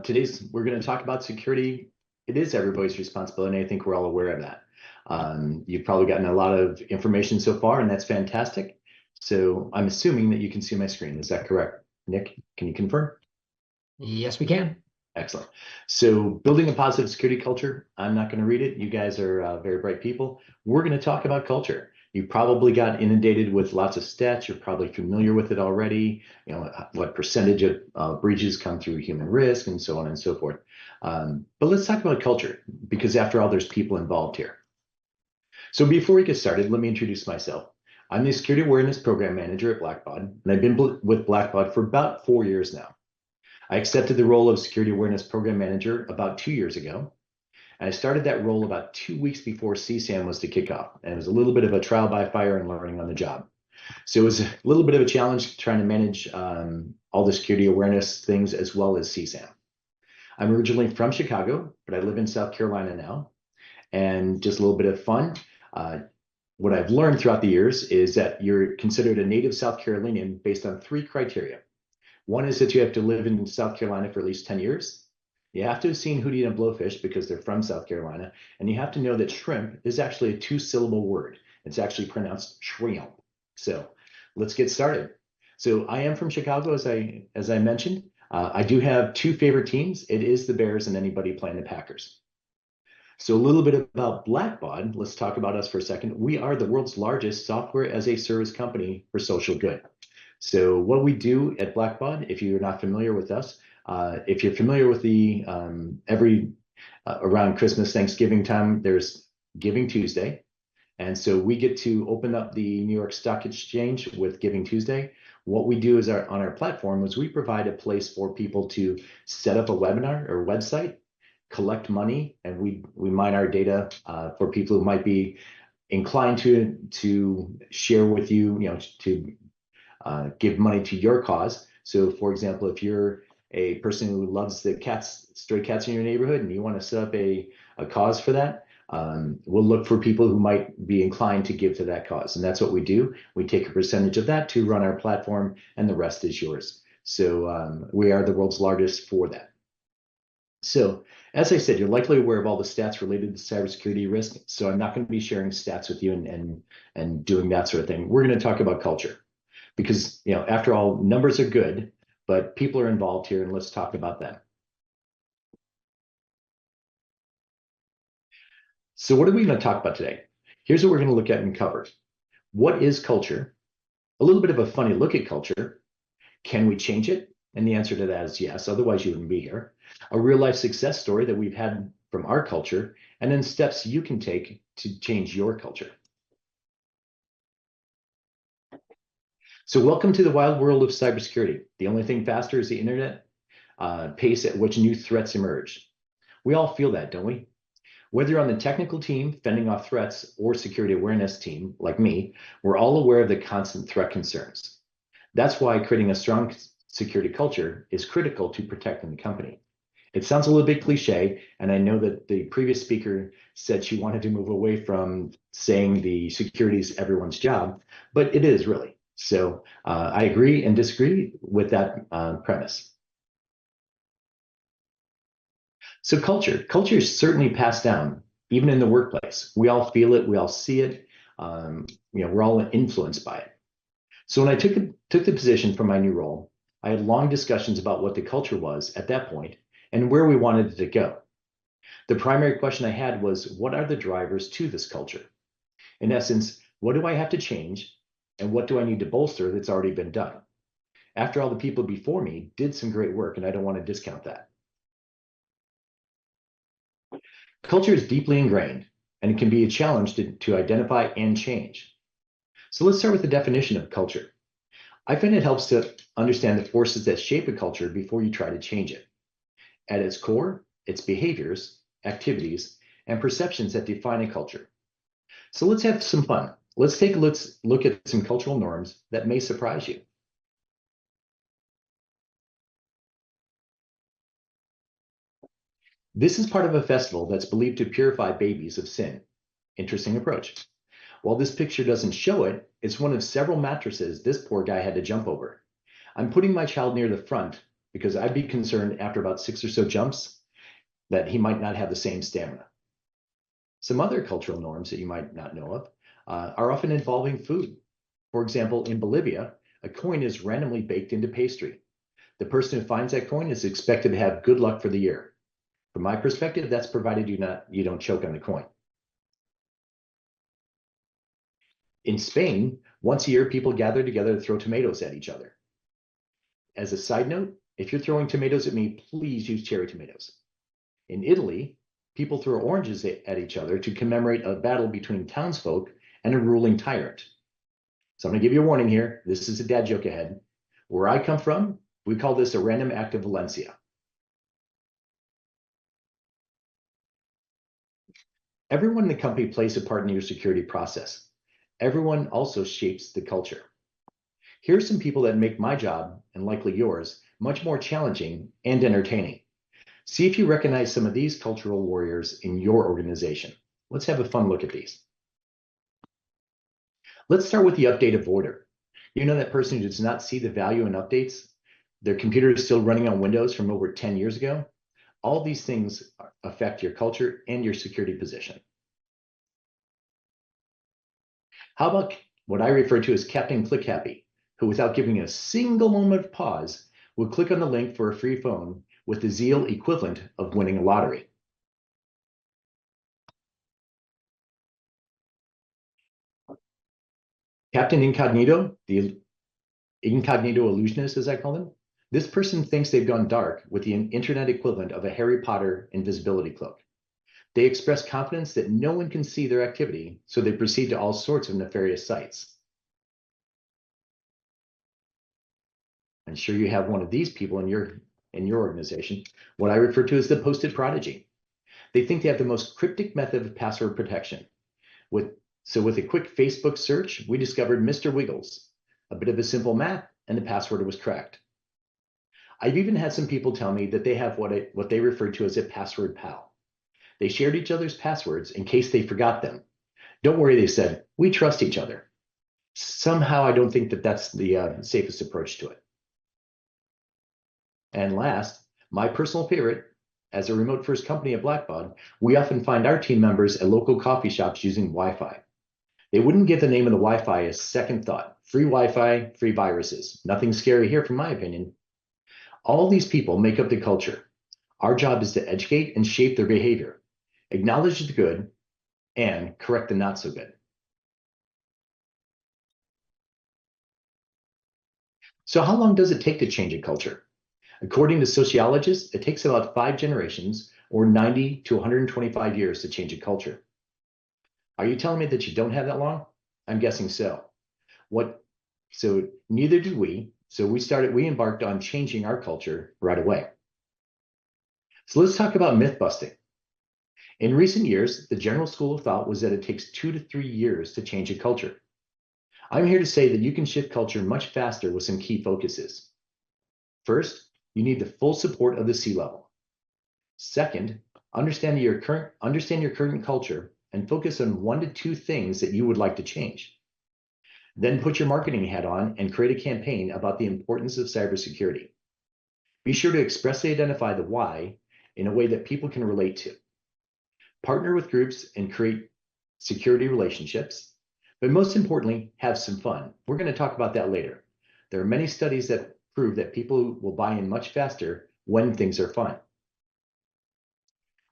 We're going to talk about security. It is everybody's responsibility, and I think we're all aware of that. You've probably gotten a lot of information so far, and that's fantastic. So I'm assuming that you can see my screen. Is that correct? Nick, can you confirm? Yes, we can. Excellent. So building a positive security culture, I'm not going to read it. You guys are very bright people. We're going to talk about culture. You probably got inundated with lots of stats. You're probably familiar with it already. You know, what percentage of breaches come through human risk and so on and so forth. But let's talk about culture, because after all, there's people involved here. So before we get started, let me introduce myself. I'm the Security Awareness Program Manager at Blackbaud, and I've been with Blackbaud for about 4 years now. I accepted the role of Security Awareness Program Manager about 2 years ago. And I started that role about 2 weeks before CSAM was to kick off. And it was a little bit of a trial by fire and learning on the job. So it was a little bit of a challenge trying to manage all the security awareness things as well as CSAM. I'm originally from Chicago, but I live in South Carolina now. And just a little bit of fun. What I've learned throughout the years is that you're considered a native South Carolinian based on 3 criteria. One is that you have to live in South Carolina for at least 10 years. You have to have seen Hootie and Blowfish because they're from South Carolina. And you have to know that shrimp is actually a 2-syllable word. It's actually pronounced shrimp. So let's get started. So I am from Chicago, as I mentioned. I do have 2 favorite teams. It is the Bears and anybody playing the Packers. So a little bit about Blackbaud. Let's talk about us for a second. We are the world's largest software as a service company for social good. So what we do at Blackbaud, if you're not familiar with us, if you're familiar with the around Christmas, Thanksgiving time, there's Giving Tuesday. And so we get to open up the New York Stock Exchange with Giving Tuesday. What we do is on our platform is we provide a place for people to set up a webinar or website, collect money, and we mine our data for people who might be inclined to share with you, to give money to your cause. So for example, if you're a person who loves the stray cats in your neighborhood and you want to set up a cause for that, we'll look for people who might be inclined to give to that cause. And that's what we do. We take a percentage of that to run our platform, and the rest is yours. So we are the world's largest for that. So as I said, you're likely aware of all the stats related to cybersecurity risk. So I'm not going to be sharing stats with you and doing that sort of thing. We're going to talk about culture. Because, after all, numbers are good, but people are involved here, and let's talk about them. So what are we going to talk about today? Here's what we're going to look at and cover. What is culture? A little bit of a funny look at culture. Can we change it? And the answer to that is yes, otherwise you wouldn't be here. A real-life success story that we've had from our culture, and then steps you can take to change your culture. So welcome to the wild world of cybersecurity. The only thing faster is the internet pace at which new threats emerge. We all feel that, don't we? Whether you're on the technical team fending off threats or security awareness team like me, we're all aware of the constant threat concerns. That's why creating a strong security culture is critical to protecting the company. It sounds a little bit cliche, and I know that the previous speaker said she wanted to move away from saying the security is everyone's job, but it is really. So I agree and disagree with that premise. So culture is certainly passed down, even in the workplace. We all feel it, we all see it, we're all influenced by it. So when I took the position for my new role, I had long discussions about what the culture was at that point and where we wanted it to go. The primary question I had was, what are the drivers to this culture? In essence, what do I have to change? And what do I need to bolster that's already been done? After all, the people before me did some great work, and I don't want to discount that. Culture is deeply ingrained, and it can be a challenge to identify and change. So let's start with the definition of culture. I find it helps to understand the forces that shape a culture before you try to change it. At its core, it's behaviors, activities, and perceptions that define a culture. So let's have some fun. Let's take a look at some cultural norms that may surprise you. This is part of a festival that's believed to purify babies of sin. Interesting approach. While this picture doesn't show it, it's one of several mattresses this poor guy had to jump over. I'm putting my child near the front because I'd be concerned after about 6 or so jumps that he might not have the same stamina. Some other cultural norms that you might not know of are often involving food. For example, in Bolivia, a coin is randomly baked into pastry. The person who finds that coin is expected to have good luck for the year. From my perspective, that's provided you don't choke on the coin. In Spain, once a year, people gather together to throw tomatoes at each other. As a side note, if you're throwing tomatoes at me, please use cherry tomatoes. In Italy, people throw oranges at each other to commemorate a battle between townsfolk and a ruling tyrant. So I'm going to give you a warning here. This is a dad joke ahead. Where I come from, we call this a random act of Valencia. Everyone in the company plays a part in your security process. Everyone also shapes the culture. Here are some people that make my job, and likely yours, much more challenging and entertaining. See if you recognize some of these cultural warriors in your organization. Let's have a fun look at these. Let's start with the update avoider. You know that person who does not see the value in updates? Their computer is still running on Windows from over 10 years ago. All these things affect your culture and your security position. How about what I refer to as Captain Click Happy, who without giving a single moment of pause, will click on the link for a free phone with the zeal equivalent of winning a lottery. Captain Incognito, the incognito illusionist, as I call them, this person thinks they've gone dark with the internet equivalent of a Harry Potter invisibility cloak. They express confidence that no one can see their activity, so they proceed to all sorts of nefarious sites. I'm sure you have one of these people in your organization, what I refer to as the posted prodigy. They think they have the most cryptic method of password protection. So with a quick Facebook search, we discovered Mr. Wiggles, a bit of a simple math, and the password was cracked. I've even had some people tell me that they have what they refer to as a password pal. They shared each other's passwords in case they forgot them. Don't worry, they said, we trust each other. Somehow, I don't think that that's the safest approach to it. And last, my personal favorite, as a remote first company at Blackbaud, we often find our team members at local coffee shops using Wi-Fi. They wouldn't give the name of the Wi-Fi a second thought. Free Wi-Fi, free viruses. Nothing scary here from my opinion. All these people make up the culture. Our job is to educate and shape their behavior, acknowledge the good, and correct the not so good. So how long does it take to change a culture? According to sociologists, it takes about 5 generations or 90 to 125 years to change a culture. Are you telling me that you don't have that long? I'm guessing so. So neither do we. So we embarked on changing our culture right away. So let's talk about myth busting. In recent years, the general school of thought was that it takes 2 to 3 years to change a culture. I'm here to say that you can shift culture much faster with some key focuses. First, you need the full support of the C-level. Second, understand your current culture and focus on 1 to 2 things that you would like to change. Then put your marketing hat on and create a campaign about the importance of cybersecurity. Be sure to expressly identify the why in a way that people can relate to. Partner with groups and create security relationships, but most importantly, have some fun. We're going to talk about that later. There are many studies that prove that people will buy in much faster when things are fun.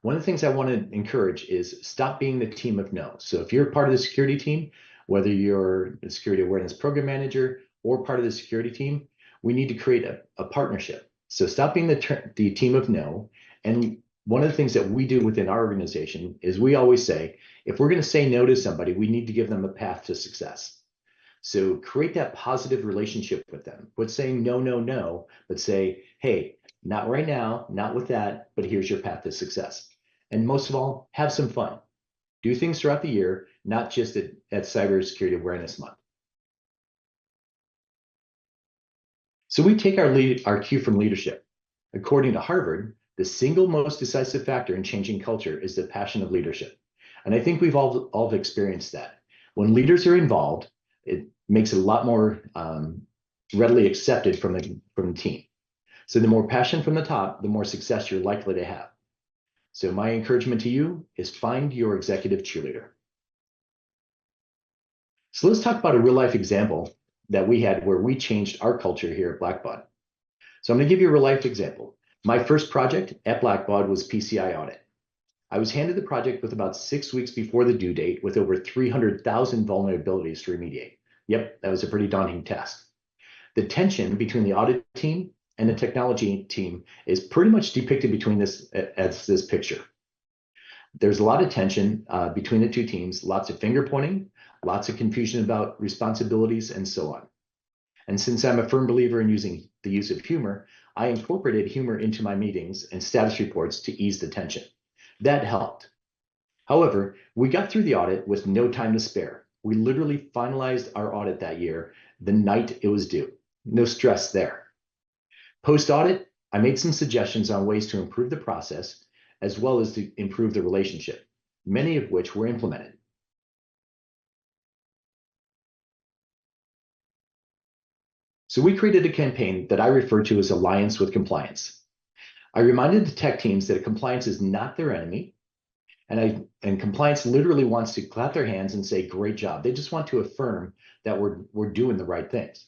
One of the things I want to encourage is stop being the team of no. So if you're part of the security team, whether you're the security awareness program manager or part of the security team, we need to create a partnership. So stop being the team of no. And one of the things that we do within our organization is we always say, if we're going to say no to somebody, we need to give them a path to success. So create that positive relationship with them. Quit saying no, no, no, but say, hey, not right now, not with that, but here's your path to success. And most of all, have some fun. Do things throughout the year, not just at Cybersecurity Awareness Month. So we take our cue from leadership. According to Harvard, the single most decisive factor in changing culture is the passion of leadership. And I think we've all experienced that. When leaders are involved, it makes it a lot more readily accepted from the team. So the more passion from the top, the more success you're likely to have. So my encouragement to you is find your executive cheerleader. So let's talk about a real life example that we had where we changed our culture here at Blackbaud. So I'm going to give you a real life example. My first project at Blackbaud was PCI audit. I was handed the project with about 6 weeks before the due date with over 300,000 vulnerabilities to remediate. Yep, that was a pretty daunting task. The tension between the audit team and the technology team is pretty much depicted between this picture. There's a lot of tension between the two teams, lots of finger pointing, lots of confusion about responsibilities, and so on. And since I'm a firm believer in using the use of humor, I incorporated humor into my meetings and status reports to ease the tension. That helped. However, we got through the audit with no time to spare. We literally finalized our audit that year the night it was due. No stress there. Post-audit, I made some suggestions on ways to improve the process as well as to improve the relationship, many of which were implemented. So we created a campaign that I refer to as Alliance with Compliance. I reminded the tech teams that compliance is not their enemy, and compliance literally wants to clap their hands and say, great job. They just want to affirm that we're doing the right things.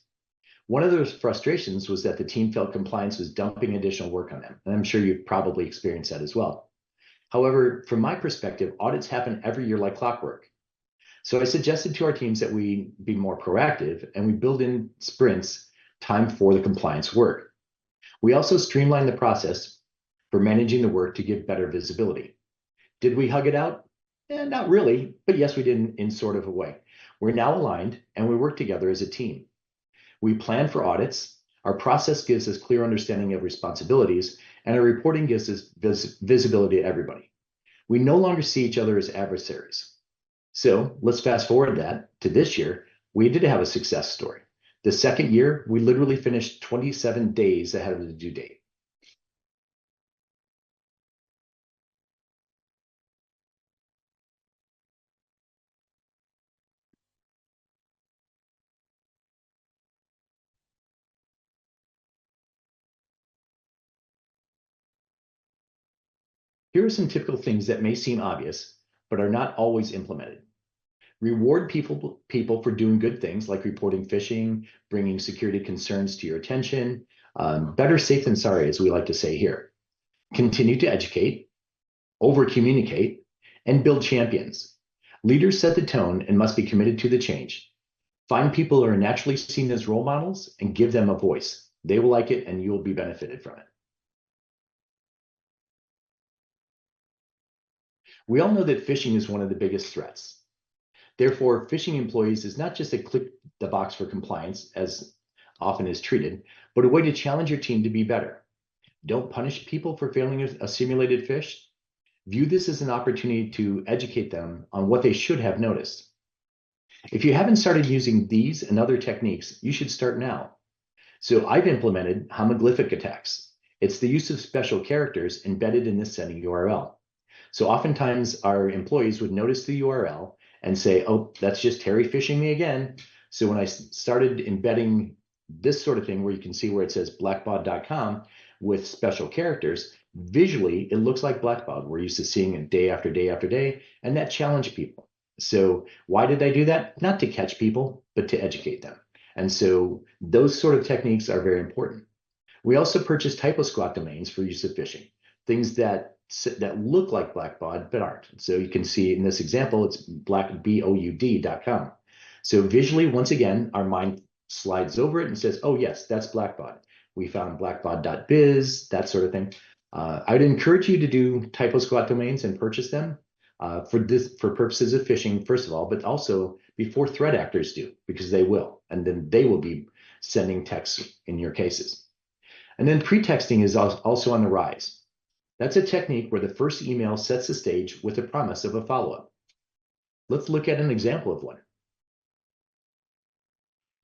One of those frustrations was that the team felt compliance was dumping additional work on them. And I'm sure you've probably experienced that as well. However, from my perspective, audits happen every year like clockwork. So I suggested to our teams that we be more proactive and we build in sprints time for the compliance work. We also streamlined the process for managing the work to give better visibility. Did we hug it out? Not really, but yes, we did in sort of a way. We're now aligned and we work together as a team. We plan for audits. Our process gives us clear understanding of responsibilities, and our reporting gives us visibility to everybody. We no longer see each other as adversaries. So let's fast forward that to this year. We did have a success story. The second year, we literally finished 27 days ahead of the due date. Here are some typical things that may seem obvious, but are not always implemented. Reward people for doing good things like reporting phishing, bringing security concerns to your attention. Better safe than sorry, as we like to say here. Continue to educate, over communicate, and build champions. Leaders set the tone and must be committed to the change. Find people who are naturally seen as role models and give them a voice. They will like it and you will be benefited from it. We all know that phishing is one of the biggest threats. Therefore, phishing employees is not just a click the box for compliance, as often is treated, but a way to challenge your team to be better. Don't punish people for failing a simulated phish. View this as an opportunity to educate them on what they should have noticed. If you haven't started using these and other techniques, you should start now. So I've implemented homoglyphic attacks. It's the use of special characters embedded in the sending URL. So oftentimes our employees would notice the URL and say, oh, that's just Terry phishing me again. So when I started embedding this sort of thing where you can see where it says blackbaud.com with special characters, visually, it looks like Blackbaud. We're used to seeing it day after day after day, and that challenged people. So why did I do that? Not to catch people, but to educate them. And so those sort of techniques are very important. We also purchased typo squat domains for use of phishing, things that look like Blackbaud but aren't. So you can see in this example, it's blackbaud.com. So visually, once again, our mind slides over it and says, oh yes, that's Blackbaud. We found blackbaud.biz, that sort of thing. I'd encourage you to do typo squat domains and purchase them for purposes of phishing, first of all, but also before threat actors do, because they will, and then they will be sending texts in your cases. And then pretexting is also on the rise. That's a technique where the first email sets the stage with a promise of a follow-up. Let's look at an example of one.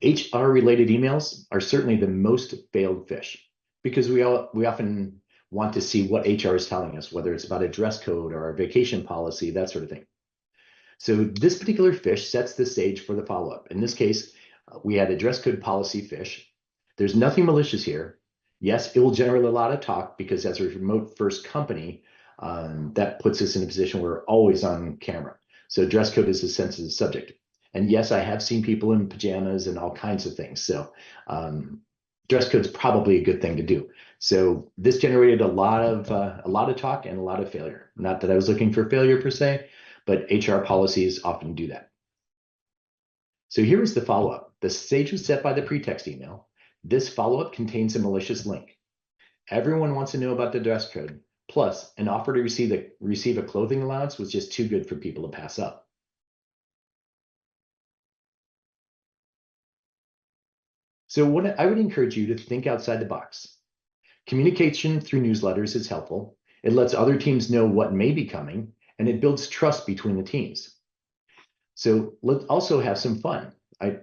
HR-related emails are certainly the most failed phish because we often want to see what HR is telling us, whether it's about a dress code or a vacation policy, that sort of thing. So this particular phish sets the stage for the follow-up. In this case, we had a dress code policy phish. There's nothing malicious here. Yes, it will generate a lot of talk because as a remote first company, that puts us in a position where we're always on camera. So dress code is a sensitive subject. And yes, I have seen people in pajamas and all kinds of things. So dress code is probably a good thing to do. So this generated a lot of talk and a lot of failure. Not that I was looking for failure per se, but HR policies often do that. So here is the follow-up. The stage was set by the pretext email. This follow-up contains a malicious link. Everyone wants to know about the dress code. Plus, an offer to receive a clothing allowance was just too good for people to pass up. So what I would encourage you to think outside the box. Communication through newsletters is helpful. It lets other teams know what may be coming, and it builds trust between the teams. So let's also have some fun.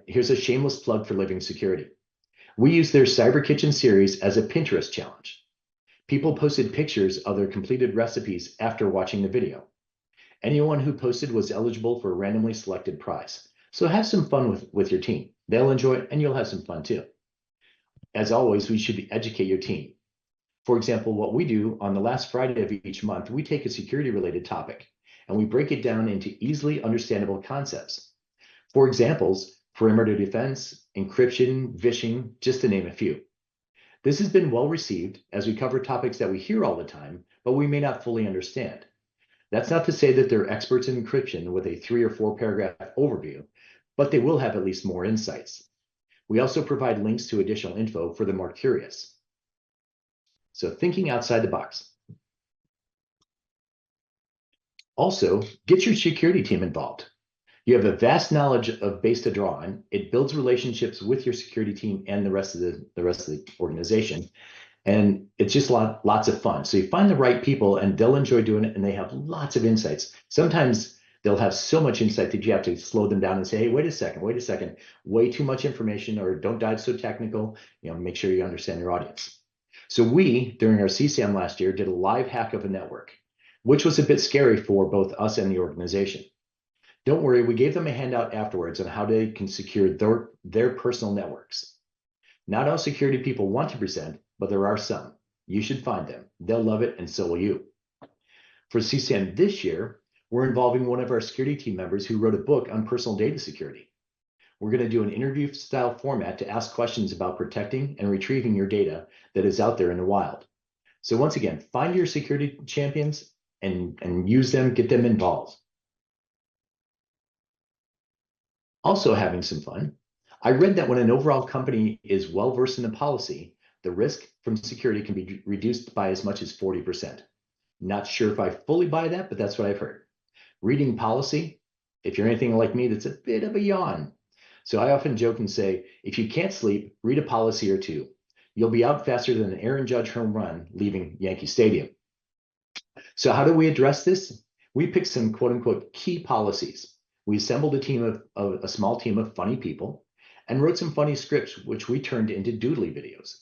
Here's a shameless plug for Living Security. We use their Cyber Kitchen series as a Pinterest challenge. People posted pictures of their completed recipes after watching the video. Anyone who posted was eligible for a randomly selected prize. So have some fun with your team. They'll enjoy it and you'll have some fun too. As always, we should educate your team. For example, what we do on the last Friday of each month, we take a security related topic and we break it down into easily understandable concepts. For examples, perimeter defense, encryption, phishing, just to name a few. This has been well received as we cover topics that we hear all the time, but we may not fully understand. That's not to say that they're experts in encryption with a 3 or 4 paragraph overview, but they will have at least more insights. We also provide links to additional info for the more curious. So thinking outside the box. Also, get your security team involved. You have a vast knowledge of base to draw on. It builds relationships with your security team and the rest of the organization. And it's just lots of fun. So you find the right people and they'll enjoy doing it and they have lots of insights. Sometimes they'll have so much insight that you have to slow them down and say, hey, wait a second, way too much information, or don't dive so technical, make sure you understand your audience. So we, during our CSAM last year, did a live hack of a network, which was a bit scary for both us and the organization. Don't worry, we gave them a handout afterwards on how they can secure their personal networks. Not all security people want to present, but there are some. You should find them. They'll love it, and so will you. For CSAM this year, we're involving one of our security team members who wrote a book on personal data security. We're going to do an interview-style format to ask questions about protecting and retrieving your data that is out there in the wild. So once again, find your security champions and use them, get them involved. Also having some fun, I read that when an overall company is well-versed in a policy, the risk from security can be reduced by as much as 40%. Not sure if I fully buy that, but that's what I've heard. Reading policy, if you're anything like me, that's a bit of a yawn. So I often joke and say, if you can't sleep, read a policy or two. You'll be out faster than an Aaron Judge home run leaving Yankee Stadium. So how do we address this? We picked some quote unquote key policies. We assembled a small team of funny people and wrote some funny scripts, which we turned into doodly videos.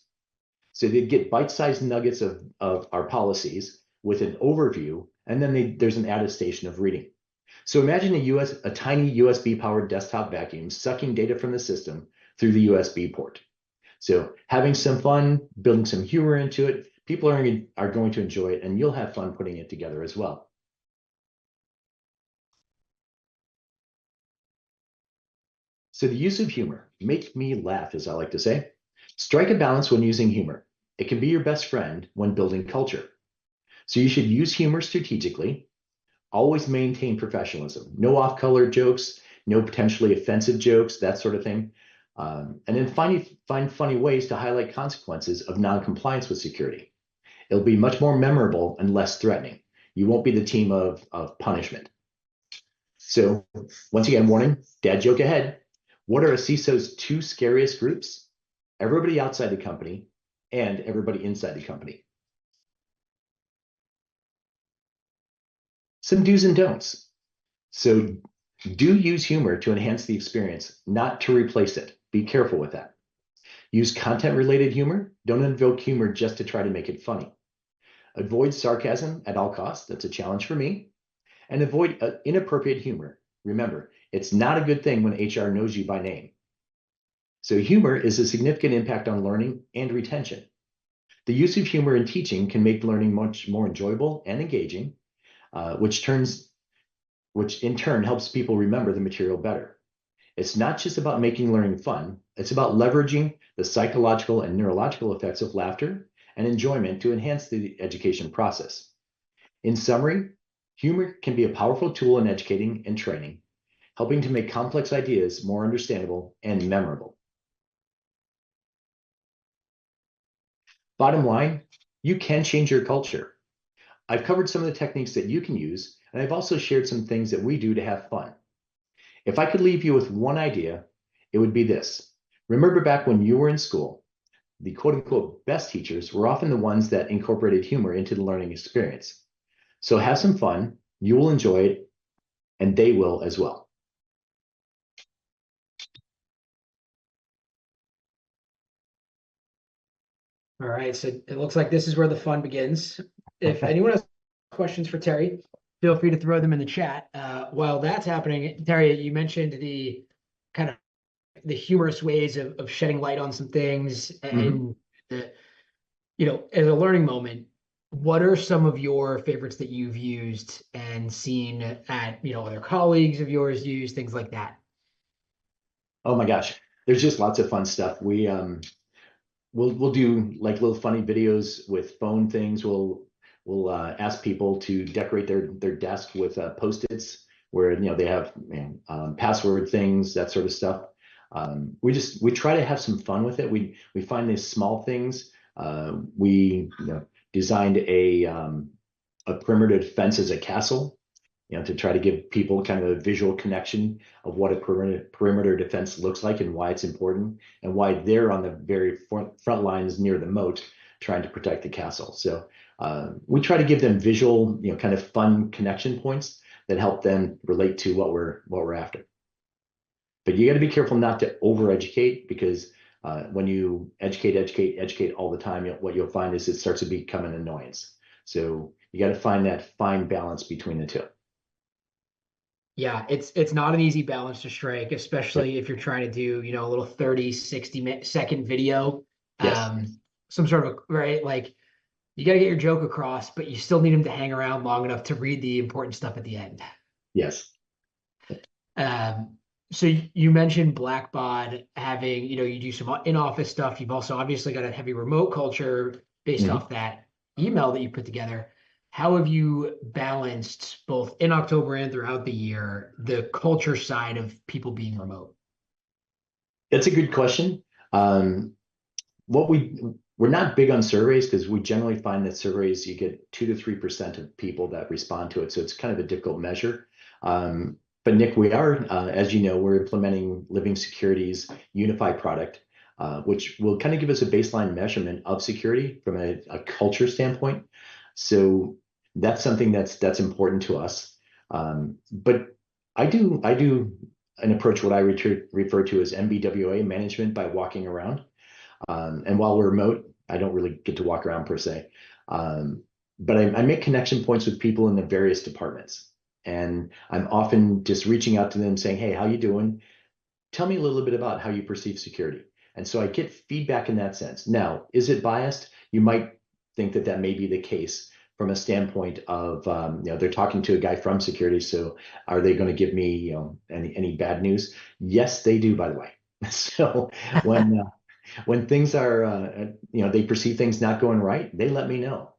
So they'd get bite-sized nuggets of our policies with an overview, and then there's an attestation of reading. So imagine a tiny USB-powered desktop vacuum sucking data from the system through the USB port. So having some fun, building some humor into it, people are going to enjoy it, and you'll have fun putting it together as well. So the use of humor, make me laugh, as I like to say. Strike a balance when using humor. It can be your best friend when building culture. So you should use humor strategically. Always maintain professionalism. No off-color jokes, no potentially offensive jokes, that sort of thing. And then find funny ways to highlight consequences of non-compliance with security. It'll be much more memorable and less threatening. You won't be the team of punishment. So once again, warning, dad joke ahead. What are a CISO's 2 scariest groups? Everybody outside the company and everybody inside the company. Some do's and don'ts. So do use humor to enhance the experience, not to replace it. Be careful with that. Use content-related humor. Don't invoke humor just to try to make it funny. Avoid sarcasm at all costs. That's a challenge for me. And avoid inappropriate humor. Remember, it's not a good thing when HR knows you by name. So humor is a significant impact on learning and retention. The use of humor in teaching can make learning much more enjoyable and engaging, which in turn helps people remember the material better. It's not just about making learning fun, it's about leveraging the psychological and neurological effects of laughter and enjoyment to enhance the education process. In summary, humor can be a powerful tool in educating and training, helping to make complex ideas more understandable and memorable. Bottom line, you can change your culture. I've covered some of the techniques that you can use, and I've also shared some things that we do to have fun. If I could leave you with one idea, it would be this. Remember back when you were in school, the quote unquote best teachers were often the ones that incorporated humor into the learning experience. So have some fun, you will enjoy it, and they will as well. All right, so it looks like this is where the fun begins. If anyone has questions for Terry, feel free to throw them in the chat. While that's happening, Terry, you mentioned the kind of the humorous ways of shedding light on some things and the, as a learning moment. What are some of your favorites that you've used and seen at, other colleagues of yours use, things like that? Oh my gosh, there's just lots of fun stuff. We'll do like little funny videos with phone things. We'll ask people to decorate their desk with Post-its where they have password things, that sort of stuff. We try to have some fun with it. We find these small things. We designed a perimeter defense as a castle, to try to give people kind of a visual connection of what a perimeter defense looks like and why it's important and why they're on the very front lines near the moat trying to protect the castle. So we try to give them visual, kind of fun connection points that help them relate to what we're after. But you got to be careful not to over-educate because when you educate all the time, what you'll find is it starts to become an annoyance. So you got to find that fine balance between the two. Yeah, it's not an easy balance to strike, Yep. especially if you're trying to do, a little 30, 60-second video. Yes. Some sort of, right, like you got to get your joke across, but you still need them to hang around long enough to read the important stuff at the end. Yes. Um, so you mentioned Blackbaud having, you do some in-office stuff. You've also obviously got a heavy remote culture based Mhm. off that email that you put together. How have you balanced both in October and throughout the year the culture side of people being remote? That's a good question. Um, what we're not big on surveys because we generally find that surveys you get 2 to 3% of people that respond to it, so it's kind of a difficult measure. But Nick, we are, as you know, we're implementing Living Security's unified product, which will kind of give us a baseline measurement of security from a culture standpoint. So that's something that's important to us. But I do an approach what I refer to as MBWA management by walking around. And while we're remote, I don't really get to walk around per se. But I make connection points with people in the various departments. And I'm often just reaching out to them saying, hey, how you doing? Tell me a little bit about how you perceive security. And so I get feedback in that sense. Now, is it biased? You might think that that may be the case from a standpoint of, they're talking to a guy from security. So are they going to give me, any bad news? Yes, they do, by the way. So when things are, they perceive things not going right, they let me know.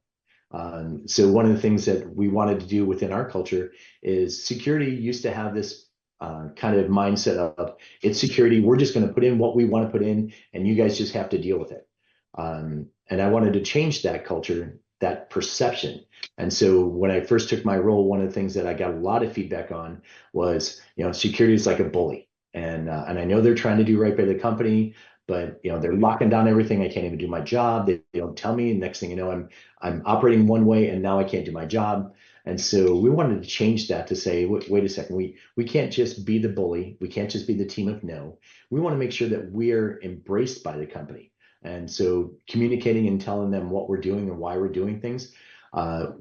So one of the things that we wanted to do within our culture is security used to have this kind of mindset of it's security. We're just going to put in what we want to put in, and you guys just have to deal with it. And I wanted to change that culture, that perception. And so when I first took my role, one of the things that I got a lot of feedback on was, security is like a bully. And I know they're trying to do right by the company, but they're locking down everything. I can't even do my job. They don't tell me. Next thing you know, I'm operating one way, and now I can't do my job. And so we wanted to change that to say, wait a second, we can't just be the bully. We can't just be the team of no. We want to make sure that we're embraced by the company. And so communicating and telling them what we're doing and why we're doing things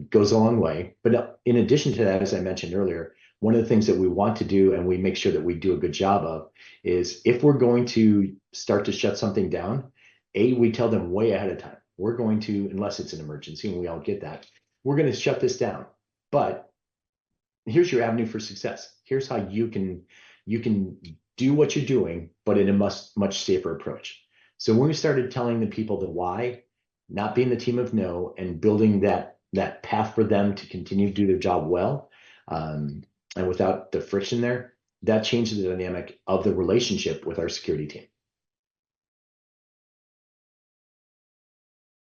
goes a long way. But in addition to that, as I mentioned earlier, one of the things that we want to do and we make sure that we do a good job of is if we're going to start to shut something down, we tell them way ahead of time. we're going to, unless it's an emergency, and we all get that, we're going to shut this down. But here's your avenue for success. Here's how you can do what you're doing, but in a much safer approach. So when we started telling the people the why, not being the team of no, and building that path for them to continue to do their job well, and without the friction there, that changes the dynamic of the relationship with our security team.